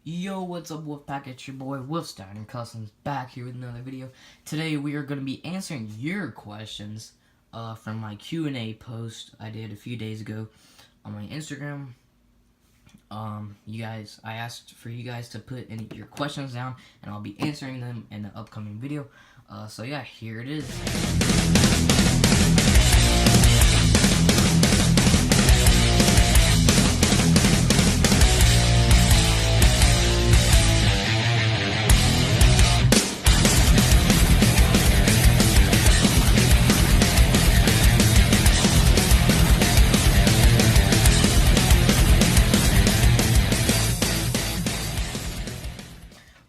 Yo, what's up, Wolfpack? It's your boy Wolfstein Customs back here with another video. Today we are going to be answering your questions from my Q&A post I did a few days ago on my Instagram. I asked for you guys to put in your questions down, and I'll be answering them in the upcoming video. So yeah, here it is.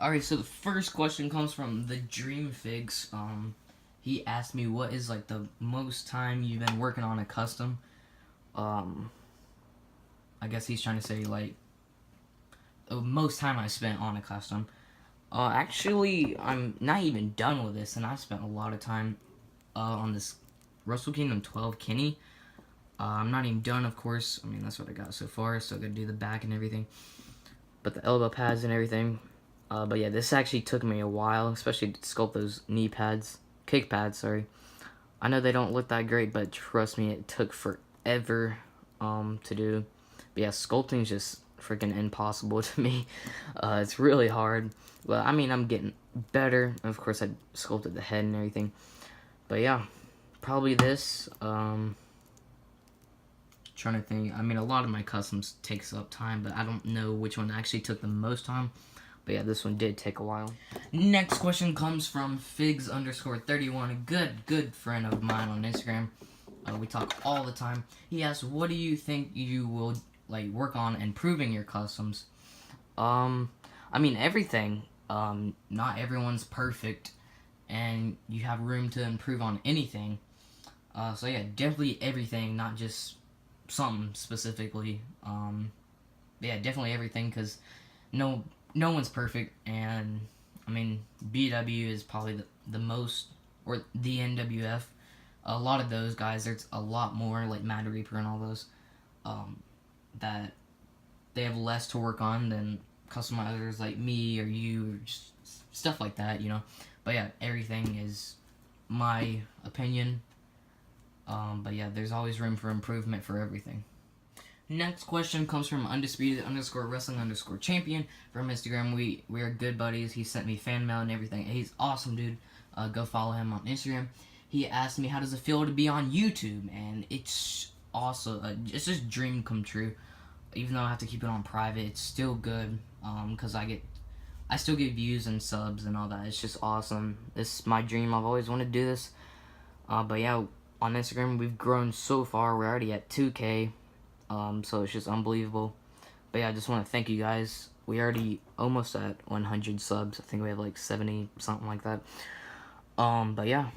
Alright, so the first question comes from the Dream Figs. He asked me what is like the most time you've been working on a custom. I guess he's trying to say like the most time I spent on a custom. Actually, I'm not even done with this, and I've spent a lot of time on this Wrestle Kingdom 12 Kenny. I'm not even done, of course. I mean, that's what I got so far. So I gotta do the back and everything, but the elbow pads and everything. But yeah, this actually took me a while, especially to sculpt those knee pads, kick pads, sorry. I know they don't look that great, but trust me, it took forever to do. But yeah, sculpting's just freaking impossible to me. It's really hard. But I mean, I'm getting better. Of course, I sculpted the head and everything. But yeah, probably this. Trying to think. I mean, a lot of my customs takes up time, but I don't know which one actually took the most time. But yeah, this one did take a while. Next question comes from Figs_31, a good friend of mine on Instagram. We talk all the time. He asks, what do you think you will like work on improving your customs? I mean, everything. Not everyone's perfect, and you have room to improve on anything. So yeah, definitely everything, not just something specifically. Yeah, definitely everything, because no one's perfect, and I mean, BW is probably the most, or the NWF. A lot of those guys, there's a lot more, like Mad Reaper and all those, that they have less to work on than customizers like me or you, or just stuff like that, you know. But yeah, everything is my opinion. But yeah, there's always room for improvement for everything. Next question comes from undisputed_wrestling_champion from Instagram. We are good buddies. He sent me fan mail and everything. He's awesome, dude. Go follow him on Instagram. He asked me how does it feel to be on YouTube, and it's also it's just dream come true. Even though I have to keep it on private, it's still good because I still get views and subs and all that. It's just awesome. This is my dream. I've always wanted to do this. But yeah, on Instagram we've grown so far. We're already at 2K. So it's just unbelievable. But yeah, I just want to thank you guys. We already almost at 100 subs. I think we have like 70, something like that. But yeah,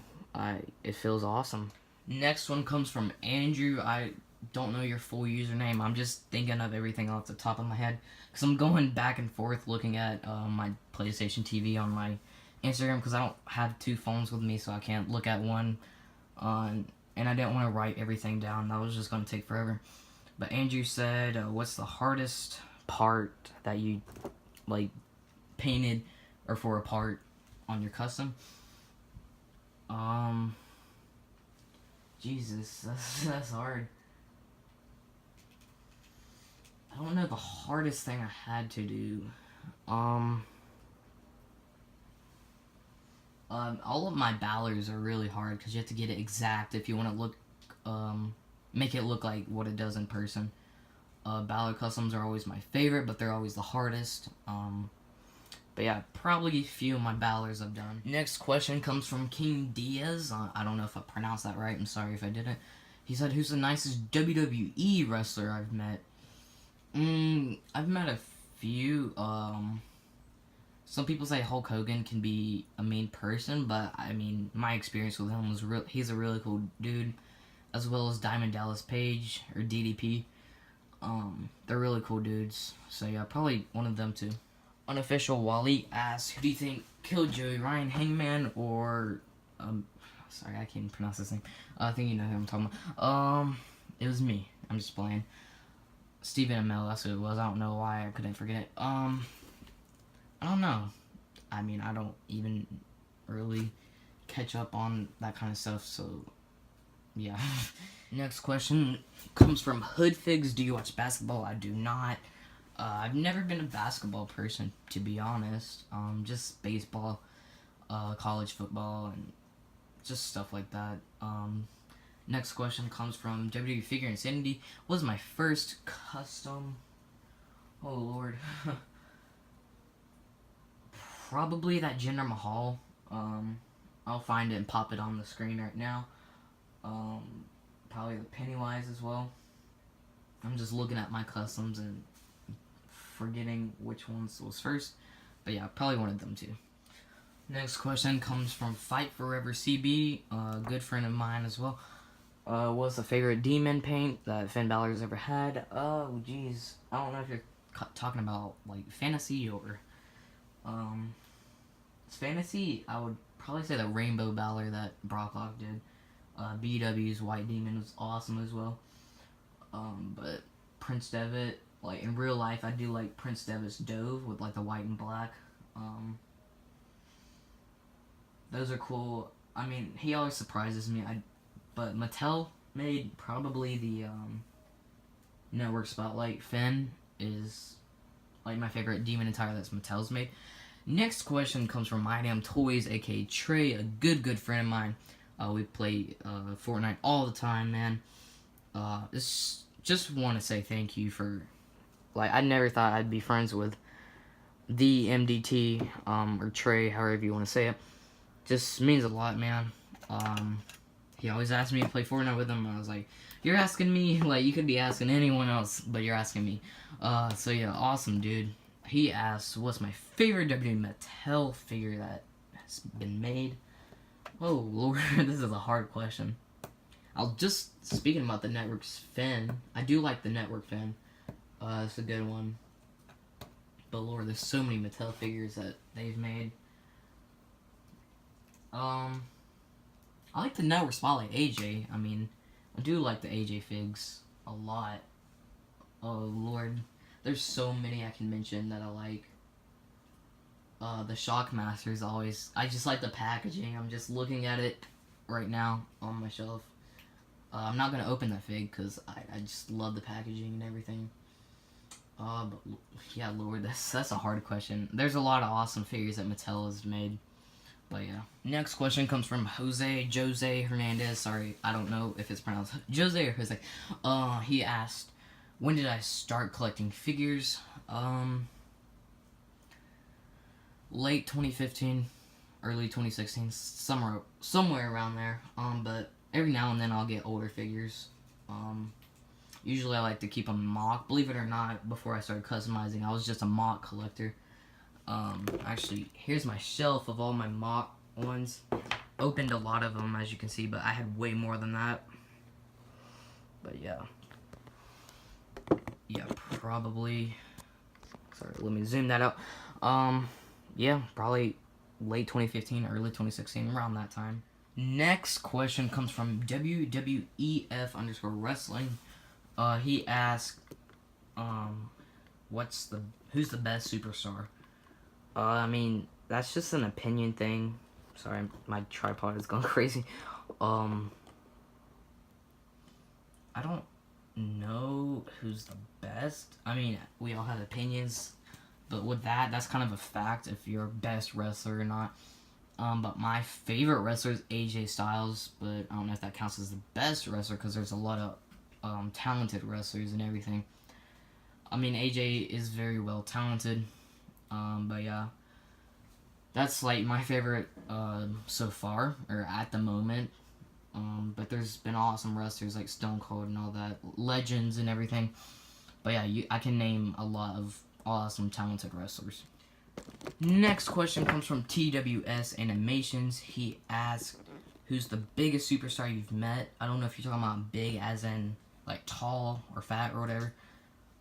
it feels awesome. Next one comes from Andrew. I don't know your full username. I'm just thinking of everything off the top of my head, because I'm going back and forth looking at my PlayStation TV on my Instagram, because I don't have two phones with me, so I can't look at one. And I didn't want to write everything down. That was just going to take forever. But Andrew said, what's the hardest part that you, like, painted or for a part on your custom? Jesus, that's hard. I don't know the hardest thing I had to do. All of my ballers are really hard, because you have to get it exact if you want to look, make it look like what it does in person. Balor customs are always my favorite, but they're always the hardest. But yeah, probably a few of my Balors I've done. Next question comes from King Diaz. I don't know if I pronounced that right. I'm sorry if I didn't. He said, who's the nicest WWE wrestler I've met? I've met a few. Some people say Hulk Hogan can be a mean person, but I mean, my experience with him was he's a really cool dude. As well as Diamond Dallas Page, or DDP. They're really cool dudes. So yeah, probably one of them too. Unofficial Wally asks, who do you think killed Joey Ryan, Hangman, or sorry, I can't pronounce his name. I think you know who I'm talking about. It was me. I'm just playing. Stephen Amell, that's who it was. I don't know why I couldn't forget it. I don't know. I mean, I don't even really catch up on that kind of stuff, so yeah. Next question comes from Hoodfigs. Do you watch basketball? I do not. I've never been a basketball person, to be honest. Just baseball, college football, and just stuff like that. Next question comes from WWE Figure Insanity. What was my first custom? Oh lord. Probably that Jinder Mahal. I'll find it and pop it on the screen right now. Probably the Pennywise as well. I'm just looking at my customs and forgetting which ones was first. But yeah, probably one of them too. Next question comes from Fight Forever CB, a good friend of mine as well. What's the favorite demon paint that Finn Balor's ever had? Oh, jeez. I don't know if you're talking about, like, fantasy or, it's fantasy. I would probably say the Rainbow Balor that Brocklock did. BW's White Demon was awesome as well. But Prince Devitt, like, in real life, I do like Prince Devitt's Dove with, like, the white and black. Those are cool. I mean, he always surprises me. But Mattel made probably the Network Spotlight Finn is like my favorite demon attire that's Mattel's made. Next question comes from My Damn Toys, aka Trey, a good friend of mine. We play Fortnite all the time, man. Just want to say thank you for, like, I never thought I'd be friends with the MDT or Trey, however you want to say it. Just means a lot, man. He always asked me to play Fortnite with him, and I was like, you're asking me? Like, you could be asking anyone else, but you're asking me. So yeah, awesome, dude. He asked, what's my favorite WWE Mattel figure that has been made? Oh, Lord, this is a hard question. Speaking about the Network's Finn, I do like the Network Finn. It's a good one. But Lord, there's so many Mattel figures that they've made. I like the Network Spotlight AJ. I mean, I do like the AJ figs a lot. Oh Lord, there's so many I can mention that I like. The Shockmaster is always. I just like the packaging. I'm just looking at it right now on my shelf. I'm not gonna open that fig because I just love the packaging and everything. But yeah, Lord, that's a hard question. There's a lot of awesome figures that Mattel has made. But yeah. Next question comes from Jose Hernandez. Sorry, I don't know if it's pronounced Jose or Jose. He asked, when did I start collecting figures? Late 2015, early 2016, somewhere around there. But every now and then I'll get older figures. Usually I like to keep them mock. Believe it or not, before I started customizing, I was just a mock collector. Actually, here's my shelf of all my mock ones. Opened a lot of them, as you can see, but I had way more than that. But yeah. Yeah, probably. Sorry, let me zoom that out. Yeah, probably late 2015, early 2016, around that time. Next question comes from WWEF_wrestling. He asked, who's the best superstar? I mean, that's just an opinion thing. Sorry, my tripod is going crazy. I don't know who's the best. I mean, we all have opinions, but with that's kind of a fact if you're best wrestler or not. But my favorite wrestler is AJ Styles, but I don't know if that counts as the best wrestler because there's a lot of talented wrestlers and everything. I mean, AJ is very well talented. But yeah, that's like my favorite so far, or at the moment. But there's been awesome wrestlers like Stone Cold and all that, legends and everything. But yeah, I can name a lot of awesome, talented wrestlers. Next question comes from TWS Animations. He asked, who's the biggest superstar you've met? I don't know if you're talking about big as in like tall or fat or whatever.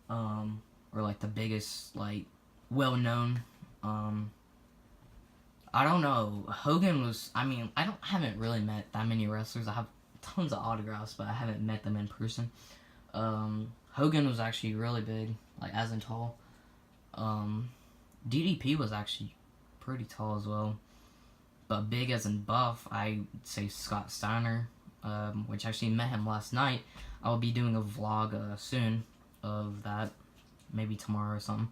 Or like the biggest, like, well-known. I don't know. Hogan was, I mean, haven't really met that many wrestlers. I have tons of autographs, but I haven't met them in person. Hogan was actually really big, like as in tall. DDP was actually pretty tall as well. But big as in buff, I'd say Scott Steiner, which actually met him last night. I'll be doing a vlog soon of that, maybe tomorrow or something.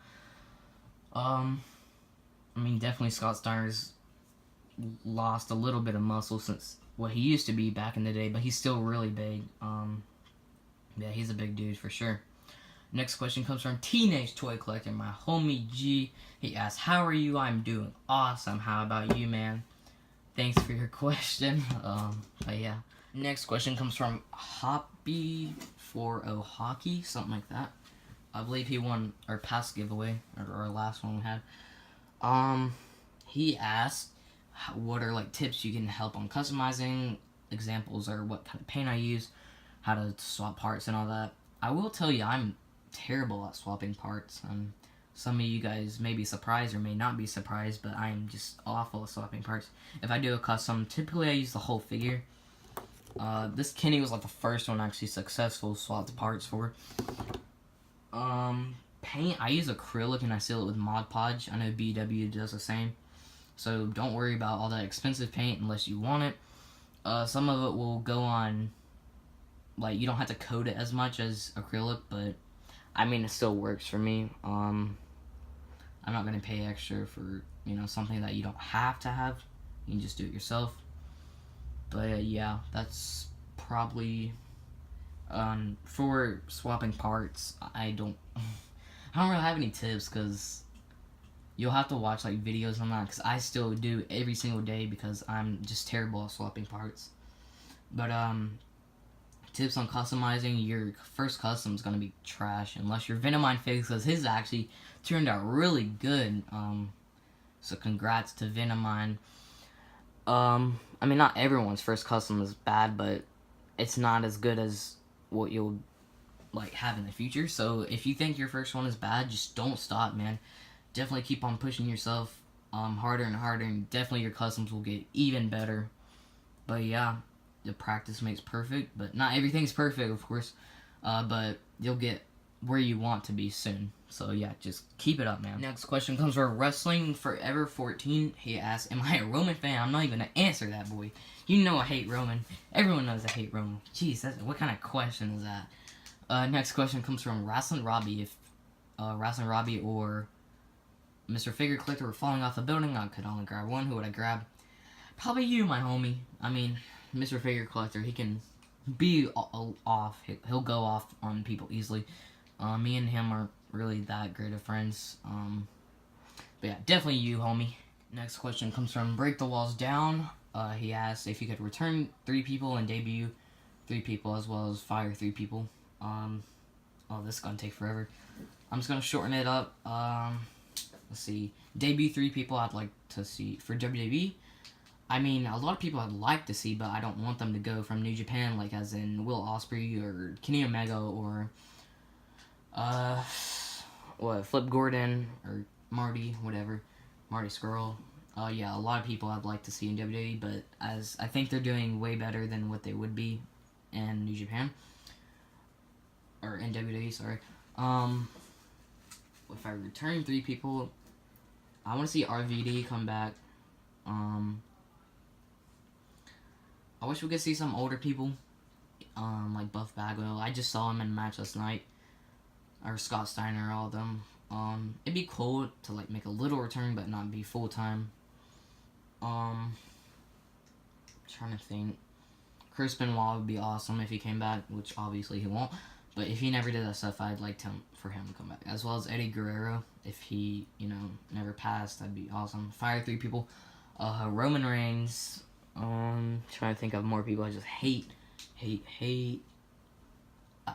I mean, definitely Scott Steiner's lost a little bit of muscle since what he used to be back in the day, but he's still really big. Yeah, he's a big dude for sure. Next question comes from Teenage Toy Collector, my homie G. He asks, how are you? I'm doing awesome. How about you, man? Thanks for your question. But yeah. Next question comes from Hoppy40 Hockey, something like that. I believe he won our past giveaway, or our last one we had. He asked, what are like tips you can help on customizing? Examples are what kind of paint I use, how to swap parts and all that. I will tell you, I'm terrible at swapping parts. Some of you guys may be surprised or may not be surprised, but I'm just awful at swapping parts. If I do a custom, typically I use the whole figure. This Kenny was like the first one actually successful swapped parts for. Paint, I use acrylic and I seal it with Mod Podge. I know BW does the same. So don't worry about all that expensive paint unless you want it. Some of it will go on, like, you don't have to coat it as much as acrylic, but I mean, it still works for me. I'm not going to pay extra for, you know, something that you don't have to have. You can just do it yourself. But yeah, that's probably, for swapping parts, I don't really have any tips, because you'll have to watch, like, videos on that, because I still do every single day, because I'm just terrible at swapping parts. But, tips on customizing, your first custom is going to be trash, unless you're Venomine Figs, because his actually turned out really good. So congrats to Venomine. I mean, not everyone's first custom is bad, but it's not as good as what you'll, like, have in the future. So if you think your first one is bad, just don't stop, man. Definitely keep on pushing yourself harder and harder, and definitely your customs will get even better. But yeah, the practice makes perfect, but not everything's perfect, of course. But you'll get where you want to be soon. So yeah, just keep it up, man. Next question comes from Wrestling Forever 14. He asks, am I a Roman fan? I'm not even gonna answer that, boy. You know I hate Roman. Everyone knows I hate Roman. Jeez, what kind of question is that? Next question comes from Wrestling Robbie. If Wrestling Robbie or Mr. Figure Collector were falling off a building, I could only grab one. Who would I grab? Probably you, my homie. I mean, Mr. Figure Collector, he can be off. He'll go off on people easily. Me and him aren't really that great of friends. But yeah, definitely you, homie. Next question comes from Break the Walls Down. He asks if you could return 3 people and debut 3 people, as well as fire 3 people. Oh, this is gonna take forever. I'm just gonna shorten it up. Let's see. Debut 3 people I'd like to see for WWE. I mean, a lot of people I'd like to see, but I don't want them to go from New Japan, like as in Will Ospreay or Kenny Omega or Flip Gordon or Marty, whatever, Marty Scurll. Yeah, a lot of people I'd like to see in WWE, but as I think they're doing way better than what they would be in New Japan or in WWE. Sorry. If I return 3 people, I want to see RVD come back. I wish we could see some older people, like Buff Bagwell. I just saw him in a match last night, or Scott Steiner, all of them. It'd be cool to like make a little return, but not be full time. Trying to think. Chris Benoit would be awesome if he came back, which obviously he won't. But if he never did that stuff, I'd like for him to come back, as well as Eddie Guerrero. If he, never passed, that'd be awesome. Fire 3 people. Roman Reigns. Trying to think of more people I just hate. I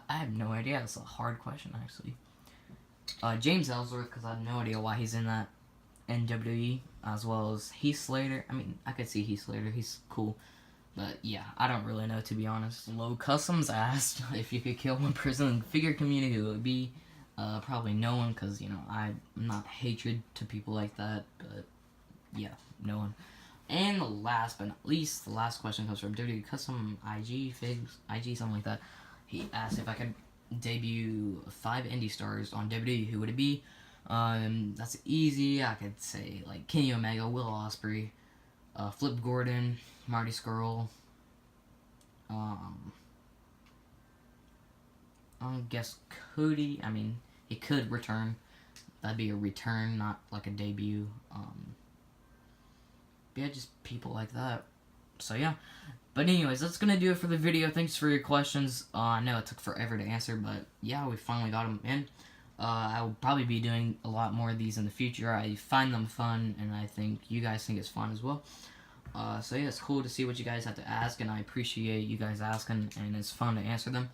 have no idea. That's a hard question, actually. James Ellsworth, because I have no idea why he's in that WWE, as well as Heath Slater. I mean, I could see Heath Slater. He's cool. But yeah, I don't really know, to be honest. Low Customs asked if you could kill one person in the figure community, who it would be. Probably no one, because, I'm not hatred to people like that. But yeah, no one. And last but not least, the last question comes from WWE Custom IG, Figs, IG, something like that. He asked if I could debut 5 indie stars on WWE, who would it be? That's easy. I could say like Kenny Omega, Will Ospreay, Flip Gordon, Marty Scurll. I guess Cody. I mean, he could return. That'd be a return, not like a debut. But yeah, just people like that. So yeah. But anyways, that's gonna do it for the video. Thanks for your questions. I know it took forever to answer, but yeah, we finally got them in. I will probably be doing a lot more of these in the future. I find them fun, and I think you guys think it's fun as well. So yeah, it's cool to see what you guys have to ask, and I appreciate you guys asking, and it's fun to answer them.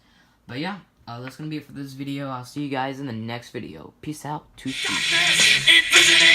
But yeah, that's gonna be it for this video. I'll see you guys in the next video. Peace out. Toot toot.